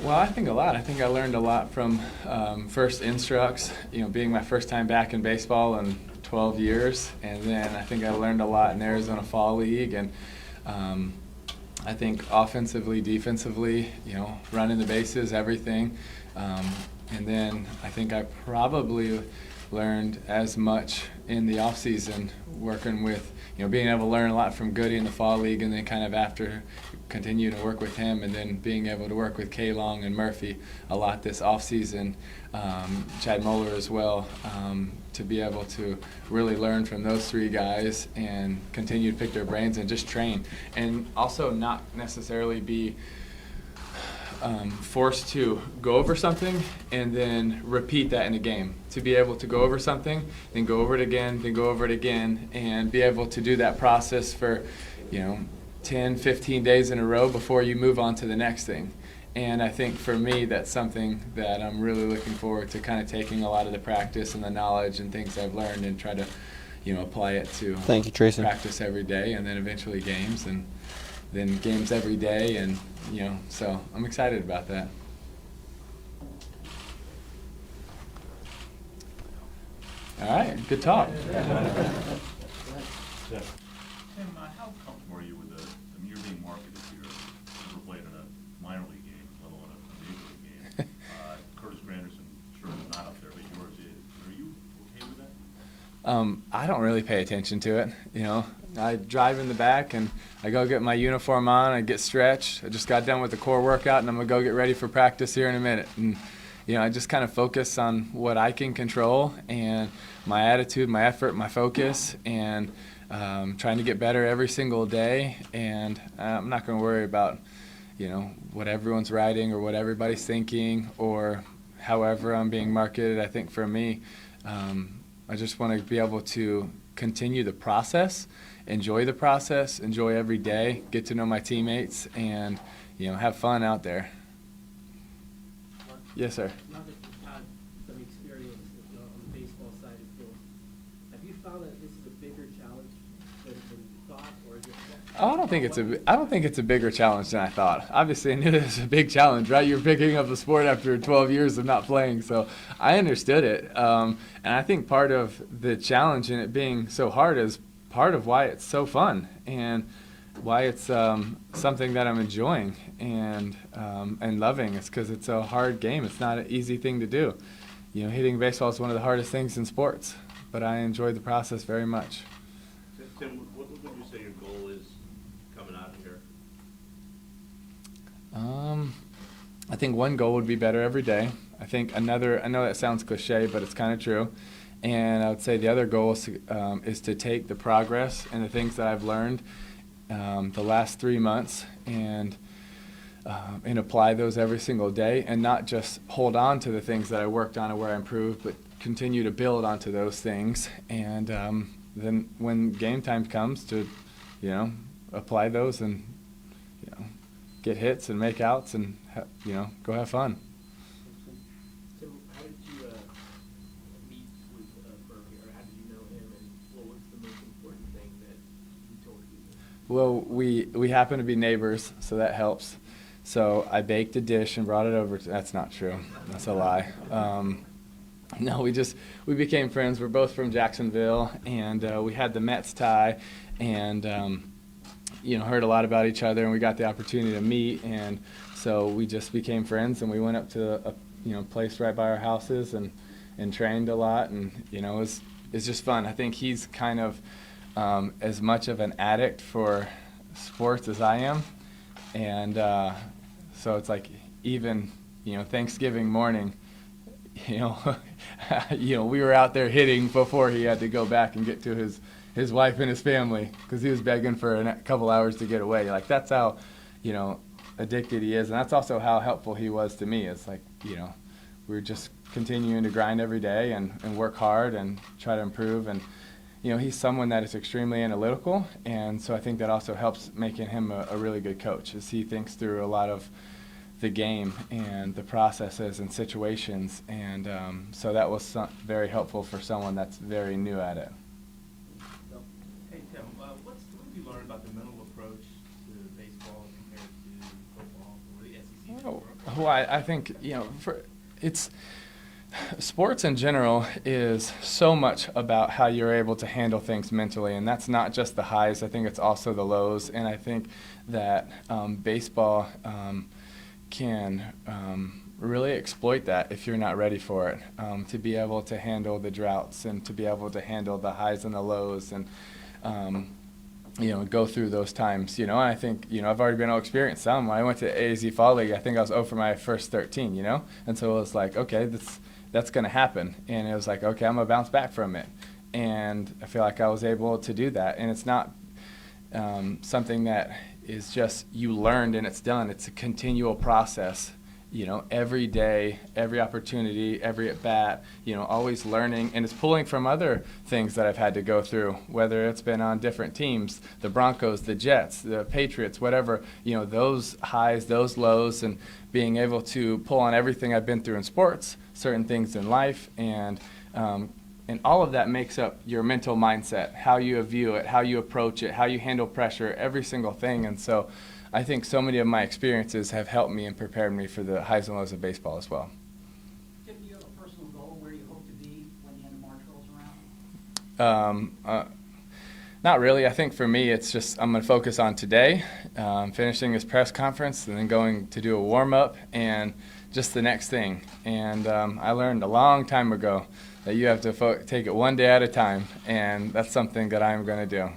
Well, I think a lot. I think I learned a lot from first instructs, being my first time back in baseball in 12 years. And then I think I learned a lot in Arizona Fall League. And um, I think offensively, defensively, running the bases, everything. And then I think I probably learned as much in the off season working with, being able to learn a lot from Goody in the fall league, and then kind of after continue to work with him, and then being able to work with K Long and Murphy a lot this off season, Chad Moeller as well, to be able to really learn from those three guys and continue to pick their brains and just train, and also not necessarily be forced to go over something and then repeat that in a game. To be able to go over something, then go over it again, then go over it again, and be able to do that process for, 10, 15 days in a row before you move on to the next thing. And I think for me, that's something that I'm really looking forward to, kind of taking a lot of the practice and the knowledge and things I've learned and try to, apply it to Thank you, Tracy. practice every day, and then eventually games, and then games every day, and so I'm excited about that. All right, good talk. Tim, how comfortable are you with you're being marketed here? Never played in a minor league game, let alone a major league game. Curtis Granderson sure is not up there, but yours is. Are you okay with that? I don't really pay attention to it. I drive in the back and I go get my uniform on. I get stretched. I just got done with the core workout, and I'm gonna go get ready for practice here in a minute. And I just kind of focus on what I can control, and my attitude, my effort, my focus, and trying to get better every single day. And I'm not going to worry about what everyone's writing or what everybody's thinking or however I'm being marketed. I think for me, I just want to be able to continue the process, enjoy the process, enjoy every day, get to know my teammates, and have fun out there. Yes, sir. Now that you've had some experience on the baseball side of things, have you found that this is a bigger challenge than you thought, or is it? I don't think it's a bigger challenge than I thought. Obviously, I knew it was a big challenge, right? You're picking up the sport after 12 years of not playing, so I understood it. And I think part of the challenge in it being so hard is part of why it's so fun, and why it's something that I'm enjoying and loving. It's because it's a hard game. It's not an easy thing to do. Hitting baseball is one of the hardest things in sports, but I enjoy the process very much. Tim, what would you say your goal is coming out of here? I think one goal would be better every day. I think another, I know that sounds cliche, but it's kind of true. And I would say the other goal is to take the progress and the things that I've learned the last 3 months and apply those every single day, and not just hold on to the things that I worked on and where I improved, but continue to build onto those things. And then when game time comes to, apply those and, get hits and make outs and, go have fun. Tim, how did you meet with Murphy, or how did you know him, and what was the most important thing that he told you? Well, we happen to be neighbors, so that helps. So I baked a dish and brought it over. That's not true. That's a lie. No, we became friends. We're both from Jacksonville, and we had the Mets tie, and heard a lot about each other, and we got the opportunity to meet, and so we just became friends, and we went up to a place right by our houses and trained a lot, and it's just fun. I think he's kind of as much of an addict for sports as I am, and so it's like even Thanksgiving morning, we were out there hitting before he had to go back and get to his wife and his family, because he was begging for a couple hours to get away. Like, that's how addicted he is, and that's also how helpful he was to me. It's like we're just continuing to grind every day and work hard and try to improve. And he's someone that is extremely analytical, and so I think that also helps making him a really good coach, as he thinks through a lot of the game and the processes and situations, and so that was very helpful for someone that's very new at it. Hey Tim, what have you learned about the mental approach to baseball compared to football or the SEC? Well, I think, it's sports in general is so much about how you're able to handle things mentally, and that's not just the highs. I think it's also the lows, and I think that baseball can really exploit that if you're not ready for it, to be able to handle the droughts and to be able to handle the highs and the lows and go through those times, and I think, I've already been able to experience some. When I went to AZ Fall League, I think I was 0 for my first 13, and so it was like, okay, that's going to happen, and it was like, okay, I'm going to bounce back from it, and I feel like I was able to do that, and it's not something that is just you learned and it's done. It's a continual process. Every day, every opportunity, every at bat, always learning, and it's pulling from other things that I've had to go through, whether it's been on different teams, the Broncos, the Jets, the Patriots, whatever, those highs, those lows, and being able to pull on everything I've been through in sports, certain things in life, and all of that makes up your mental mindset, how you view it, how you approach it, how you handle pressure, every single thing. And so I think so many of my experiences have helped me and prepared me for the highs and lows of baseball as well. Tim, do you have a personal goal where you hope to be when the end of March rolls around? Not really. I think for me, it's just I'm going to focus on today, finishing this press conference, and then going to do a warm-up and just the next thing. And I learned a long time ago that you have to take it one day at a time, and that's something that I'm going to do.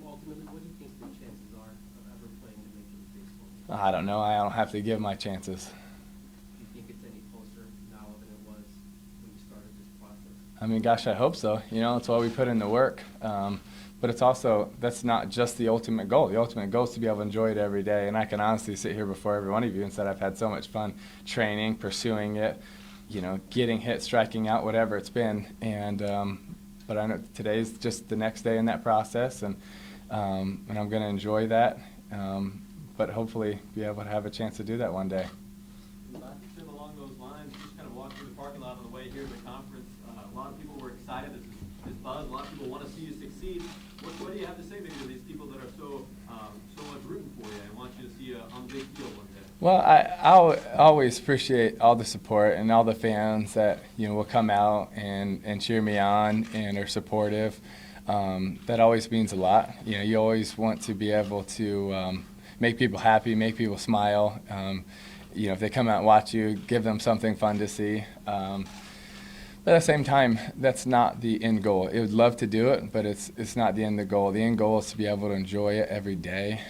Ultimately, what do you think the chances are of ever playing in Major League Baseball? I don't know. I don't have to give my chances. Do you think it's any closer now than it was when you started this process? I mean, gosh, I hope so. That's why we put in the work. But it's also, that's not just the ultimate goal. The ultimate goal is to be able to enjoy it every day. And I can honestly sit here before every one of you and say I've had so much fun training, pursuing it, getting hit, striking out, whatever it's been. And but I know today's just the next day in that process, and I'm going to enjoy that. But hopefully be able to have a chance to do that one day. Tim, along those lines, just kind of walk through the parking lot on the way here to the conference. A lot of people were excited. This buzz. A lot of people want to see you succeed. What do you have to say maybe to these people that are so much rooting for you and want you to see you on the big field one day? Well, I always appreciate all the support and all the fans that will come out and cheer me on and are supportive. That always means a lot. You always want to be able to make people happy, make people smile. If they come out and watch you, give them something fun to see. But at the same time, that's not the end goal. I would love to do it, but it's not the end of the goal. The end goal is to be able to enjoy it every day,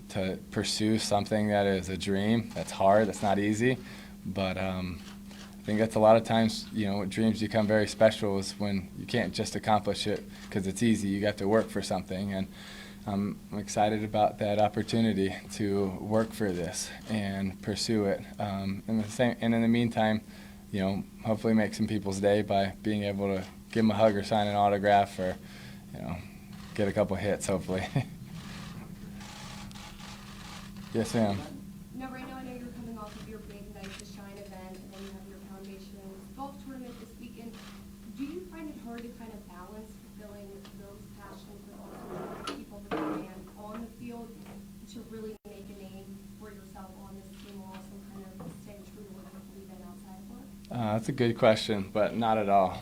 to pursue something that is a dream. That's hard. That's not easy. But I think that's a lot of times, dreams become very special is when you can't just accomplish it because it's easy. You got to work for something. And I'm excited about that opportunity to work for this and pursue it. And in the meantime, hopefully make some people's day by being able to give them a hug or sign an autograph or, get a couple hits, hopefully. Yes, ma'am. Now, right now, I know you're coming off of your big Night to Shine event, and then you have your foundation golf tournament this weekend. Do you find it hard to kind of balance fulfilling those passions but also keep up with the brand on the field to really make a name for yourself on this team while also kind of staying true to what you believe in outside of work? That's a good question, but not at all.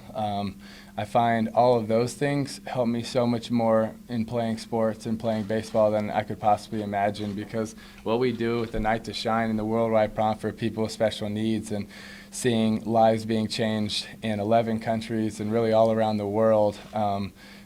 I find all of those things help me so much more in playing sports and playing baseball than I could possibly imagine, because what we do with the Night to Shine and the Worldwide Prom for people with special needs and seeing lives being changed in 11 countries and really all around the world,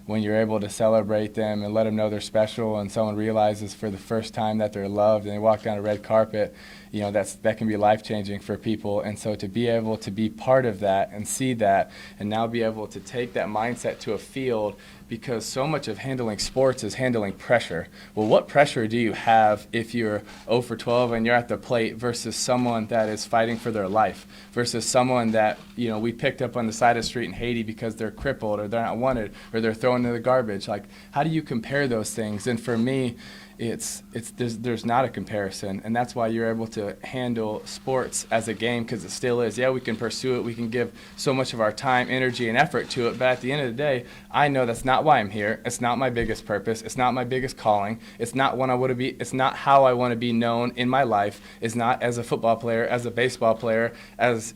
when you're able to celebrate them and let them know they're special and someone realizes for the first time that they're loved and they walk down a red carpet, that can be life-changing for people. And so to be able to be part of that and see that and now be able to take that mindset to a field, because so much of handling sports is handling pressure. Well, what pressure do you have if you're 0 for 12 and you're at the plate versus someone that is fighting for their life, versus someone that, we picked up on the side of the street in Haiti because they're crippled or they're not wanted or they're thrown in the garbage? Like, how do you compare those things? And for me, there's not a comparison, and that's why you're able to handle sports as a game, because it still is. Yeah, we can pursue it, we can give so much of our time, energy, and effort to it, but at the end of the day, I know that's not why I'm here. It's not my biggest purpose. It's not my biggest calling. It's not what I want to be. It's not how I want to be known in my life. It's not as a football player, as a baseball player, as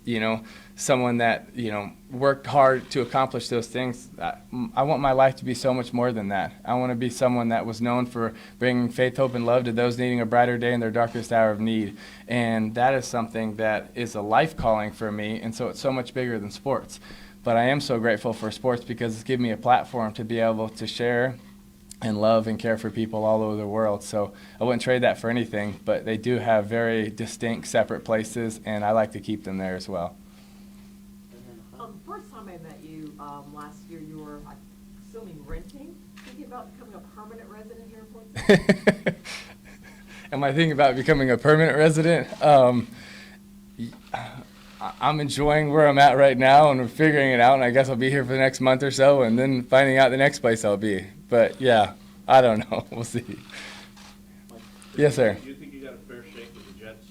someone that worked hard to accomplish those things. I want my life to be so much more than that. I want to be someone that was known for bringing faith, hope, and love to those needing a brighter day in their darkest hour of need. And that is something that is a life calling for me, and so it's so much bigger than sports. But I am so grateful for sports because it's given me a platform to be able to share and love and care for people all over the world. So I wouldn't trade that for anything, but they do have very distinct, separate places, and I like to keep them there as well. First time I met you last year, you were, I'm assuming, renting. Thinking about becoming a permanent resident here in Portsmouth? Am I thinking about becoming a permanent resident? I'm enjoying where I'm at right now, and we're figuring it out, and I guess I'll be here for the next month or so, and then finding out the next place I'll be. But yeah, I don't know. We'll see. Yes, sir. Do you think you got a fair shake with the Jets?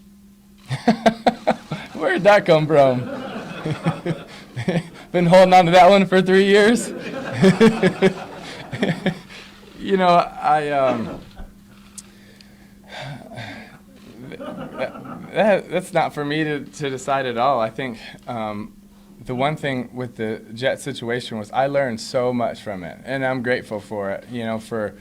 Where'd that come from? Been holding on to that one for 3 years. That's not for me to decide at all. I think the one thing with the Jet situation was I learned so much from it, and I'm grateful for it. For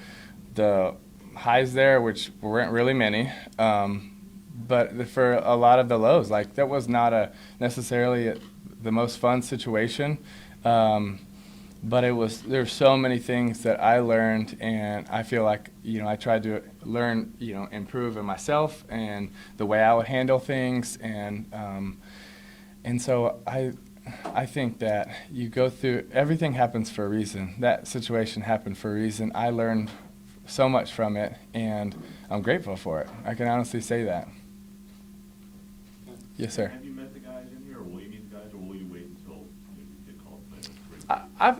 the highs there, which weren't really many, but for a lot of the lows, like that was not necessarily the most fun situation, but there's so many things that I learned, and I feel like I tried to learn, improve in myself and the way I would handle things, and so I think that you go through, everything happens for a reason. That situation happened for a reason. I learned so much from it, and I'm grateful for it. I can honestly say that. Yes, sir. Have you met the guys in here, or will you meet the guys, or will you wait until you get called to play? I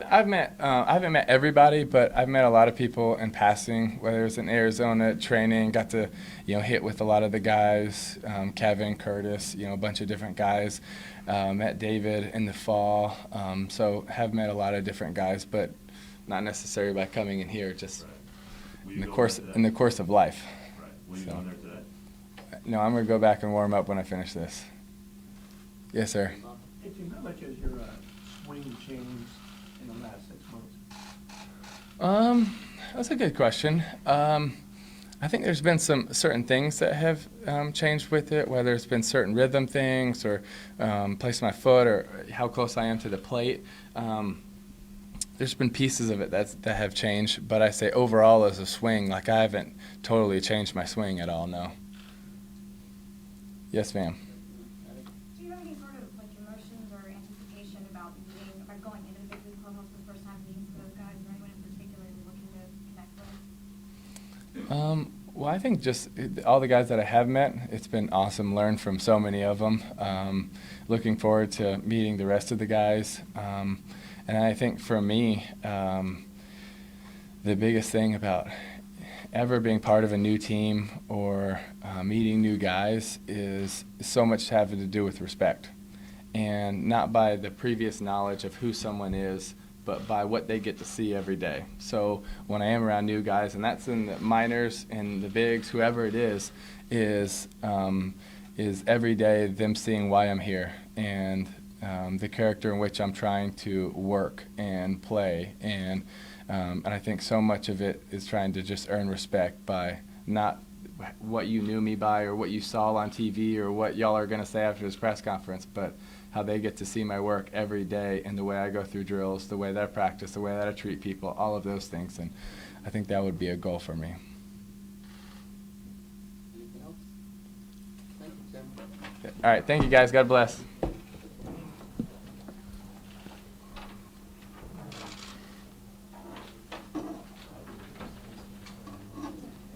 haven't met everybody, but I've met a lot of people in passing, whether it's in Arizona training, got to, hit with a lot of the guys, Kevin, Curtis, a bunch of different guys, met David in the fall, so have met a lot of different guys, but not necessarily by coming in here, just Right. in the course of life. Right. Will you So. go in there today? No, I'm going to go back and warm up when I finish this. Yes, sir. Hey, Tim, how much has your swing changed in the last 6 months? That's a good question. I think there's been some certain things that have changed with it, whether it's been certain rhythm things or place my foot or how close I am to the plate. There's been pieces of it that have changed, but I say overall as a swing, like I haven't totally changed my swing at all, no. Yes, ma'am. Do you have any sort of emotions or anticipation about going into the big league clubhouse for the first time, meeting some of those guys, or anyone in particular you're looking to connect with? Well, I think just all the guys that I have met, it's been awesome. Learned from so many of them. Looking forward to meeting the rest of the guys. And I think for me, the biggest thing about ever being part of a new team or meeting new guys is so much having to do with respect. And not by the previous knowledge of who someone is, but by what they get to see every day. So when I am around new guys, and that's in the minors and the bigs, whoever it is every day them seeing why I'm here and the character in which I'm trying to work and play. And I think so much of it is trying to just earn respect by not what you knew me by or what you saw on TV or what y'all are going to say after this press conference, but how they get to see my work every day and the way I go through drills, the way that I practice, the way that I treat people, all of those things. And I think that would be a goal for me. Anything else? Thank you, Tim. All right. Thank you, guys. God bless.